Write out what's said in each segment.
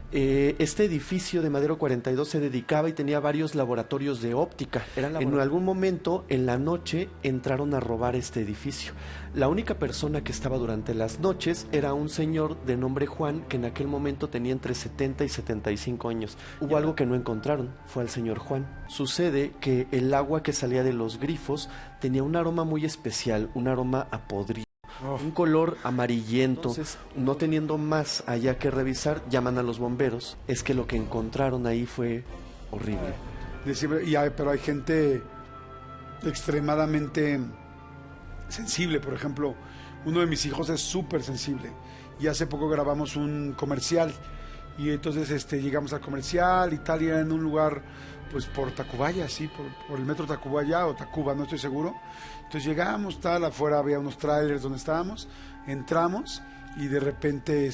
Este edificio de Madero 42 se dedicaba y tenía varios laboratorios de óptica. En algún momento, en la noche, entraron a robar este edificio. La única persona que estaba durante las noches era un señor de nombre Juan, que en aquel momento tenía entre 70 y 75 años. Hubo algo que no encontraron, fue al señor Juan. Sucede que el agua que salía de los grifos tenía un aroma muy especial, un aroma a podrido. Un color amarillento. Entonces, no teniendo más allá que revisar, llaman a los bomberos. Es que lo que encontraron ahí fue horrible. Pero hay gente extremadamente sensible. Por ejemplo, uno de mis hijos es súper sensible y hace poco grabamos un comercial y entonces llegamos al comercial y tal, y era en un lugar pues por Tacubaya, sí, por el metro Tacubaya o Tacuba, no estoy seguro. Entonces llegamos, tal, afuera había unos trailers donde estábamos, entramos y de repente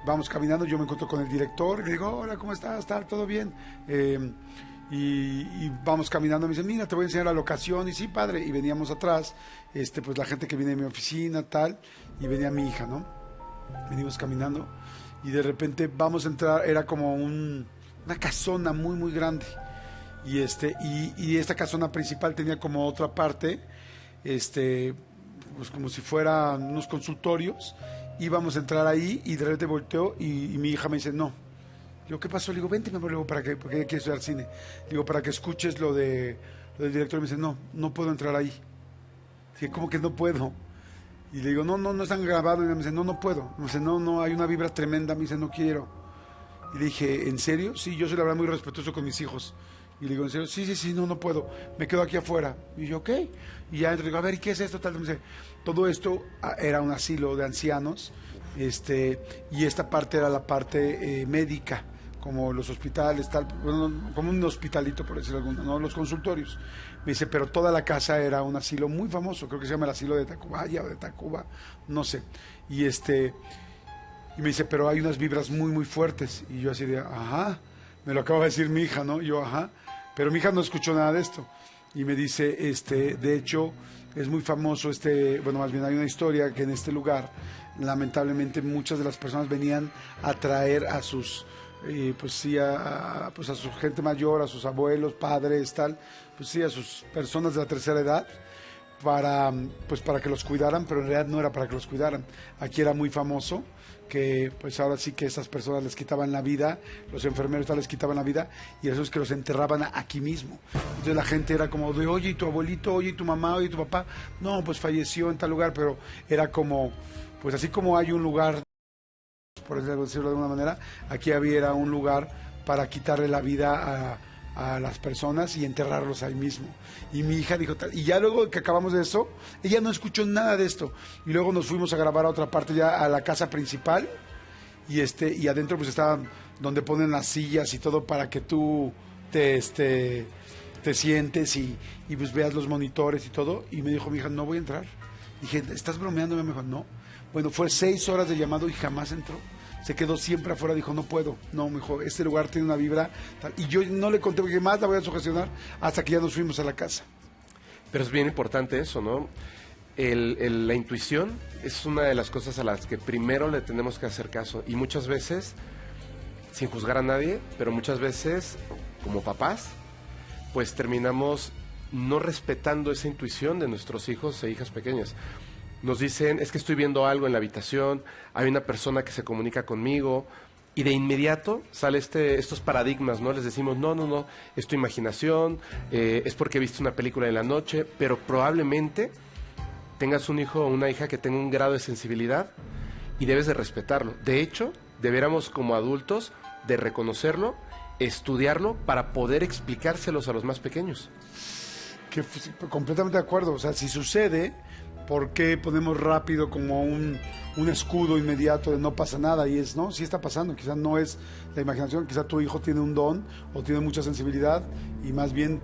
vamos caminando, yo me encuentro con el director y le digo, hola, ¿cómo estás? ¿Tal? ¿Todo bien? Y vamos caminando, me dice, mira, te voy a enseñar la locación, y sí, padre, y veníamos atrás, pues la gente que viene de mi oficina, tal, y venía mi hija, ¿no? Venimos caminando y de repente vamos a entrar, era como una casona muy muy grande y esta casona principal tenía como otra parte, pues como si fueran unos consultorios. Íbamos a entrar ahí y de repente volteó y mi hija me dice no. Digo, ¿qué pasó? Le digo, vente, mi amor, luego para qué, porque ella quiere estudiar cine. Digo, para que escuches lo del director. Y me dice, no puedo entrar ahí. Dije, ¿cómo que no puedo? Y le digo, no están grabados. Y me dice, no puedo. Me dice, no, hay una vibra tremenda. Me dice, no quiero. Y le dije, ¿en serio? Sí, yo soy la verdad muy respetuoso con mis hijos. Y le digo, ¿en serio? Sí, no puedo. Me quedo aquí afuera. Y yo, ok. Y ya entro, digo, a ver, ¿y qué es esto? Tal, me dice, todo esto era un asilo de ancianos. Y esta parte era la parte médica, como los hospitales, tal, bueno, como un hospitalito, por decirlo alguno, ¿no? Los consultorios. Me dice, pero toda la casa era un asilo muy famoso, creo que se llama el asilo de Tacubaya o de Tacuba, no sé. Y me dice, pero hay unas vibras muy, muy fuertes. Y yo así de, ajá, me lo acaba de decir mi hija, ¿no? Yo, ajá, pero mi hija no escuchó nada de esto. Y me dice, de hecho, es muy famoso bueno, más bien hay una historia que en este lugar, lamentablemente, muchas de las personas venían a traer a sus, pues sí, a su gente mayor, a sus abuelos, padres, tal, pues sí, a sus personas de la tercera edad, para que los cuidaran, pero en realidad no era para que los cuidaran. Aquí era muy famoso que pues ahora sí que esas personas les quitaban la vida, los enfermeros tal les quitaban la vida, y eso es que los enterraban aquí mismo. Entonces la gente era como de, oye, ¿y tu abuelito? Oye, ¿y tu mamá? Oye, ¿y tu papá? No, pues falleció en tal lugar, pero era como, pues así como hay un lugar, por decirlo de alguna manera, aquí había un lugar para quitarle la vida a las personas y enterrarlos ahí mismo. Y mi hija dijo tal, y ya luego que acabamos de eso, ella no escuchó nada de esto, y luego nos fuimos a grabar a otra parte, ya a la casa principal, y adentro pues estaban donde ponen las sillas y todo para que tú te sientes y pues veas los monitores y todo. Y me dijo mi hija, no voy a entrar. Dije, ¿estás bromeando? Me dijo, no. Bueno, fue 6 horas de llamado y jamás entró. Se quedó siempre afuera, dijo, no puedo. No, me dijo, este lugar tiene una vibra tal. Y yo no le conté, porque más la voy a sugestionar, hasta que ya nos fuimos a la casa. Pero es bien importante eso, ¿no? La intuición es una de las cosas a las que primero le tenemos que hacer caso. Y muchas veces, sin juzgar a nadie, pero muchas veces, como papás, pues terminamos no respetando esa intuición de nuestros hijos e hijas pequeñas. Nos dicen, es que estoy viendo algo en la habitación, hay una persona que se comunica conmigo, y de inmediato sale estos paradigmas, ¿no? Les decimos, no, es tu imaginación, es porque viste una película en la noche, pero probablemente tengas un hijo o una hija que tenga un grado de sensibilidad y debes de respetarlo. De hecho, deberíamos como adultos de reconocerlo, estudiarlo para poder explicárselos a los más pequeños. Que completamente de acuerdo, o sea, si sucede, ¿por qué ponemos rápido como un escudo inmediato de no pasa nada? Y no, sí está pasando, quizás no es la imaginación, quizás tu hijo tiene un don o tiene mucha sensibilidad y más bien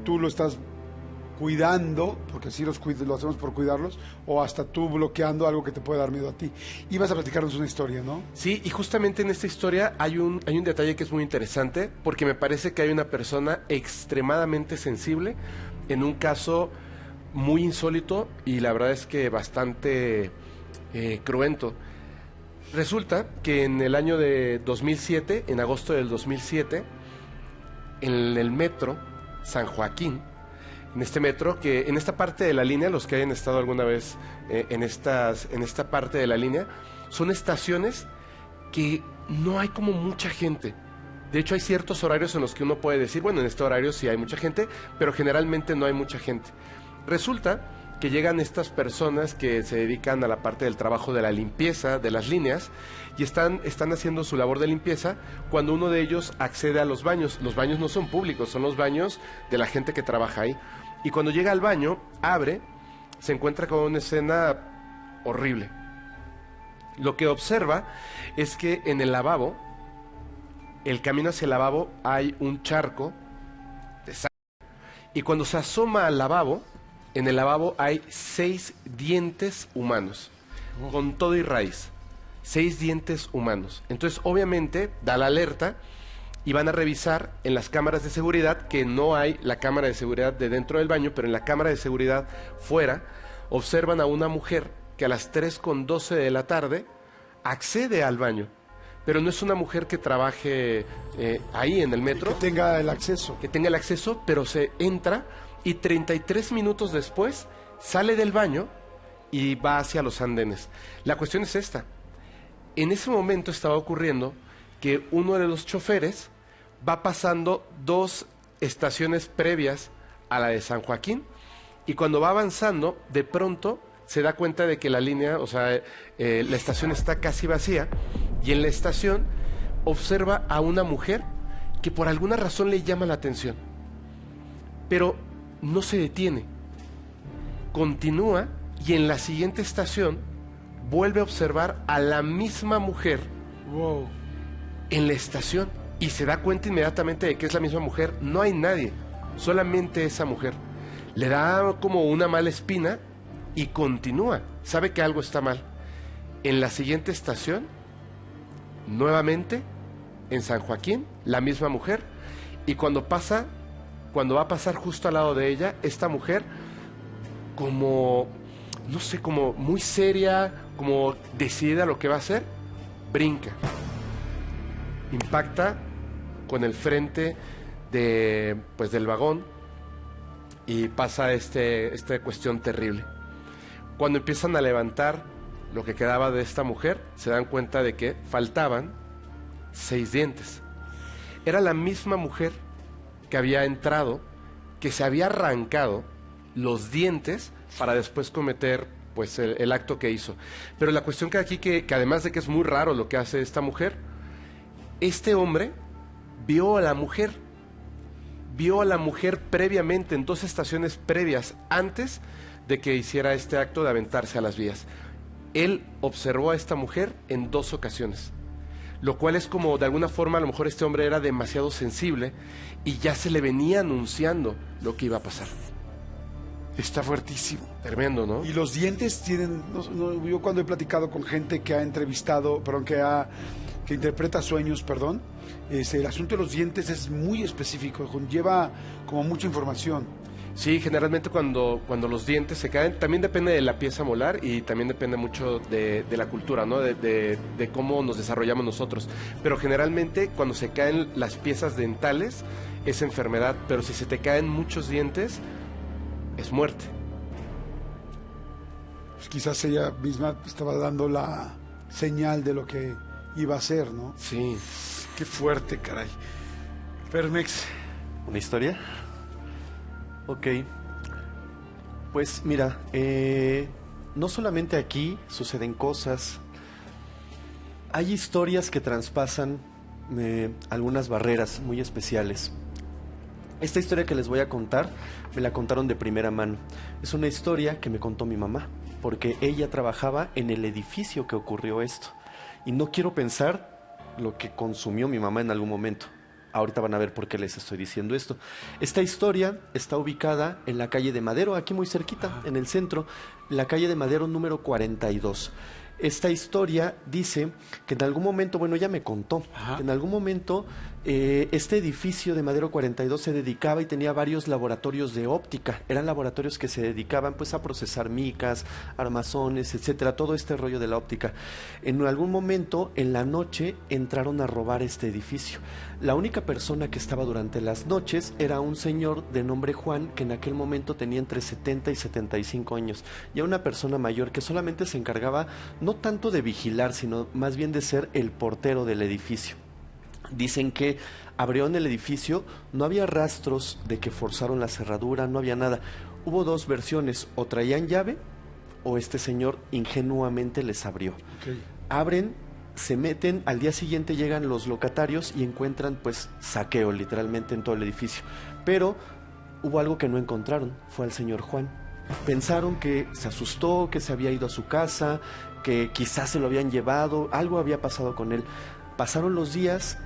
tú lo estás cuidando, porque sí lo hacemos por cuidarlos, o hasta tú bloqueando algo que te puede dar miedo a ti. Y vas a platicarnos una historia, ¿no? Sí, y justamente en esta historia hay un detalle que es muy interesante, porque me parece que hay una persona extremadamente sensible en un caso muy insólito y la verdad es que bastante cruento. Resulta que en el año de 2007, en agosto del 2007, en el metro San Joaquín, en este metro, que en esta parte de la línea, los que hayan estado alguna vez en esta parte de la línea, son estaciones que no hay como mucha gente. De hecho, hay ciertos horarios en los que uno puede decir, bueno, en este horario sí hay mucha gente, pero generalmente no hay mucha gente. Resulta que llegan estas personas que se dedican a la parte del trabajo de la limpieza de las líneas y están haciendo su labor de limpieza cuando uno de ellos accede a los baños. Los baños no son públicos, son los baños de la gente que trabaja ahí. Y cuando llega al baño, abre, se encuentra con una escena horrible. Lo que observa es que en el lavabo, el camino hacia el lavabo, hay un charco de sangre. Y cuando se asoma al lavabo, en el lavabo hay 6 dientes humanos, con todo y raíz. 6 dientes humanos. Entonces, obviamente, da la alerta y van a revisar en las cámaras de seguridad, que no hay la cámara de seguridad de dentro del baño, pero en la cámara de seguridad fuera, observan a una mujer que a las 3:12 de la tarde accede al baño. Pero no es una mujer que trabaje ahí en el metro. Que tenga el acceso. Que tenga el acceso, pero se entra y 33 minutos después sale del baño y va hacia los andenes. La cuestión es esta. En ese momento estaba ocurriendo que uno de los choferes va pasando 2 estaciones previas a la de San Joaquín y cuando va avanzando, de pronto se da cuenta de que la línea, o sea, la estación está casi vacía y en la estación observa a una mujer que por alguna razón le llama la atención. Pero no se detiene. Continúa y en la siguiente estación vuelve a observar a la misma mujer en la estación y se da cuenta inmediatamente de que es la misma mujer. No hay nadie, solamente esa mujer. Le da como una mala espina y continúa. Sabe que algo está mal. En la siguiente estación, nuevamente, en San Joaquín, la misma mujer. Y cuando va a pasar justo al lado de ella, esta mujer, como, no sé, como muy seria, como decidida lo que va a hacer, brinca. Impacta con el frente del vagón y pasa esta cuestión terrible. Cuando empiezan a levantar lo que quedaba de esta mujer, se dan cuenta de que faltaban 6 dientes. Era la misma mujer que había entrado, que se había arrancado los dientes para después cometer pues el acto que hizo. Pero la cuestión que aquí, que además de que es muy raro lo que hace esta mujer, este hombre vio a la mujer previamente, en 2 estaciones previas, antes de que hiciera este acto de aventarse a las vías. Él observó a esta mujer en 2 ocasiones, lo cual es como, de alguna forma, a lo mejor este hombre era demasiado sensible y ya se le venía anunciando lo que iba a pasar. Está fuertísimo. Tremendo, ¿no? Y los dientes tienen... yo cuando he platicado con gente que ha entrevistado, que interpreta sueños, el asunto de los dientes es muy específico, conlleva como mucha información. Sí, generalmente cuando los dientes se caen, también depende de la pieza molar y también depende mucho de la cultura, ¿no? De cómo nos desarrollamos nosotros. Pero generalmente cuando se caen las piezas dentales es enfermedad, pero si se te caen muchos dientes es muerte. Pues quizás ella misma estaba dando la señal de lo que iba a ser, ¿no? Sí. Qué fuerte, caray. Fermex. ¿Una historia? Ok. Pues mira, no solamente aquí suceden cosas, hay historias que traspasan algunas barreras muy especiales. Esta historia que les voy a contar, me la contaron de primera mano. Es una historia que me contó mi mamá, porque ella trabajaba en el edificio que ocurrió esto. Y no quiero pensar lo que consumió mi mamá en algún momento. Ahorita van a ver por qué les estoy diciendo esto. Esta historia está ubicada en la calle de Madero, aquí muy cerquita, en el centro, la calle de Madero número 42. Esta historia dice que en algún momento, bueno, ella me contó, que en algún momento este edificio de Madero 42 se dedicaba y tenía varios laboratorios de óptica. Eran laboratorios que se dedicaban pues a procesar micas, armazones, etcétera, todo este rollo de la óptica. En algún momento, en la noche, entraron a robar este edificio. La única persona que estaba durante las noches era un señor de nombre Juan, que en aquel momento tenía entre 70 y 75 años. Y era una persona mayor que solamente se encargaba no tanto de vigilar, sino más bien de ser el portero del edificio. Dicen que abrieron el edificio, no había rastros de que forzaron la cerradura, no había nada. Hubo dos versiones, o traían llave o este señor ingenuamente les abrió. Okay. Abren, se meten, al día siguiente llegan los locatarios y encuentran pues saqueo literalmente en todo el edificio. Pero hubo algo que no encontraron, fue al señor Juan. Pensaron que se asustó, que se había ido a su casa, que quizás se lo habían llevado, algo había pasado con él. Pasaron los días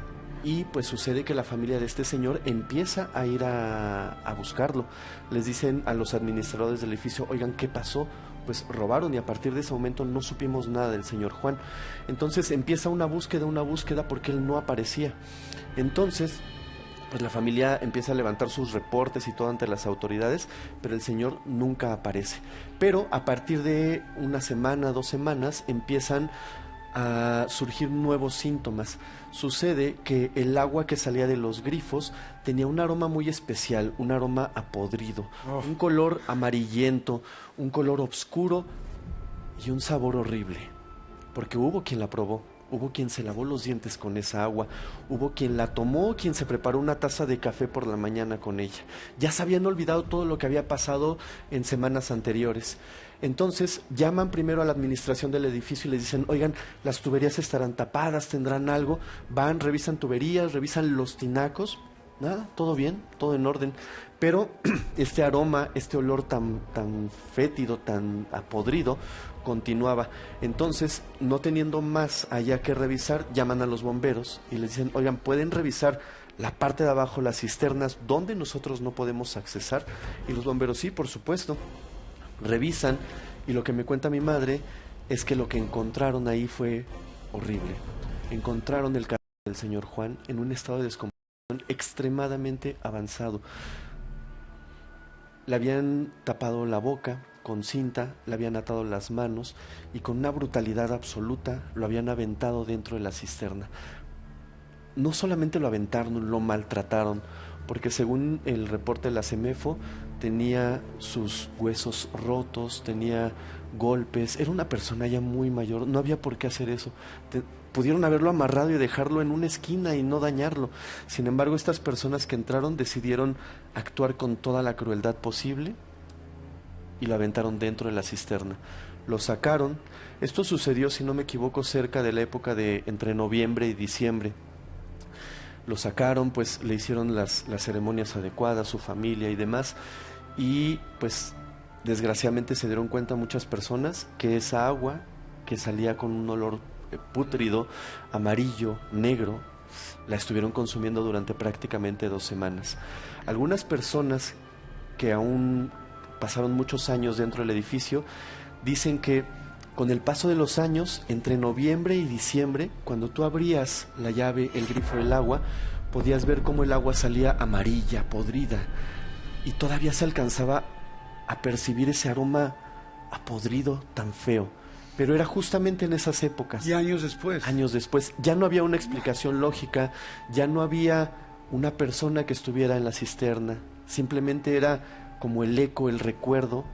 y pues sucede que la familia de este señor empieza a ir a buscarlo. Les dicen a los administradores del edificio, oigan, ¿qué pasó? Pues robaron y a partir de ese momento no supimos nada del señor Juan. Entonces empieza una búsqueda porque él no aparecía. Entonces pues la familia empieza a levantar sus reportes y todo ante las autoridades, pero el señor nunca aparece. Pero a partir de una semana, 2 semanas, empiezan a surgir nuevos síntomas. Sucede que el agua que salía de los grifos tenía un aroma muy especial, un aroma a podrido, un color amarillento, un color oscuro y un sabor horrible, porque hubo quien la probó. Hubo quien se lavó los dientes con esa agua, hubo quien la tomó, quien se preparó una taza de café por la mañana con ella. Ya se habían olvidado todo lo que había pasado en semanas anteriores. Entonces llaman primero a la administración del edificio y les dicen, oigan, las tuberías estarán tapadas, tendrán algo. Van, revisan tuberías, revisan los tinacos, nada, todo bien, todo en orden. Pero este aroma, este olor tan fétido, tan apodrido, continuaba. Entonces, no teniendo más allá que revisar, llaman a los bomberos y les dicen, oigan, ¿pueden revisar la parte de abajo, las cisternas, donde nosotros no podemos accesar? Y los bomberos, sí, por supuesto. Revisan y lo que me cuenta mi madre es que lo que encontraron ahí fue horrible. Encontraron el cadáver del señor Juan en un estado de descomposición extremadamente avanzado. Le habían tapado la boca con cinta, le habían atado las manos y con una brutalidad absoluta lo habían aventado dentro de la cisterna. No solamente lo aventaron, lo maltrataron, porque según el reporte de la CEMEFO tenía sus huesos rotos, tenía golpes, era una persona ya muy mayor, no había por qué hacer eso. Pudieron haberlo amarrado y dejarlo en una esquina y no dañarlo. Sin embargo, estas personas que entraron decidieron actuar con toda la crueldad posible y lo aventaron dentro de la cisterna. Lo sacaron. Esto sucedió, si no me equivoco, cerca de la época de entre noviembre y diciembre. Lo sacaron, pues le hicieron las ceremonias adecuadas, su familia y demás, y pues desgraciadamente se dieron cuenta muchas personas que esa agua que salía con un olor pútrido, amarillo, negro, la estuvieron consumiendo durante prácticamente 2 semanas. Algunas personas que aún pasaron muchos años dentro del edificio dicen que con el paso de los años, entre noviembre y diciembre, cuando tú abrías la llave, el grifo del agua, podías ver cómo el agua salía amarilla, podrida, y todavía se alcanzaba a percibir ese aroma apodrido tan feo. Pero era justamente en esas épocas. Y años después. Años después. Ya no había una explicación lógica, ya no había una persona que estuviera en la cisterna. Simplemente era como el eco, el recuerdo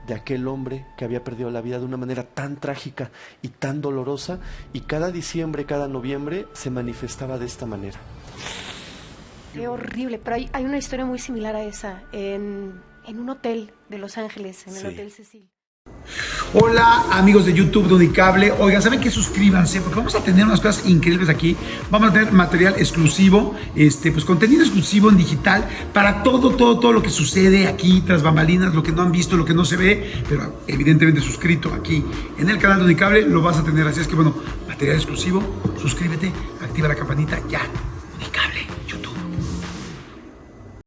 de aquel hombre que había perdido la vida de una manera tan trágica y tan dolorosa, y cada diciembre, cada noviembre se manifestaba de esta manera. Qué horrible, pero hay una historia muy similar a esa en un hotel de Los Ángeles, en el Hotel Cecil. Hola amigos de YouTube de Unicable. Oigan, ¿saben qué? Suscríbanse porque vamos a tener unas cosas increíbles aquí. Vamos a tener material exclusivo, pues contenido exclusivo en digital para todo lo que sucede aquí tras bambalinas, lo que no han visto, lo que no se ve, pero evidentemente suscrito aquí en el canal de Unicable lo vas a tener. Así es que bueno, material exclusivo, suscríbete, activa la campanita ya.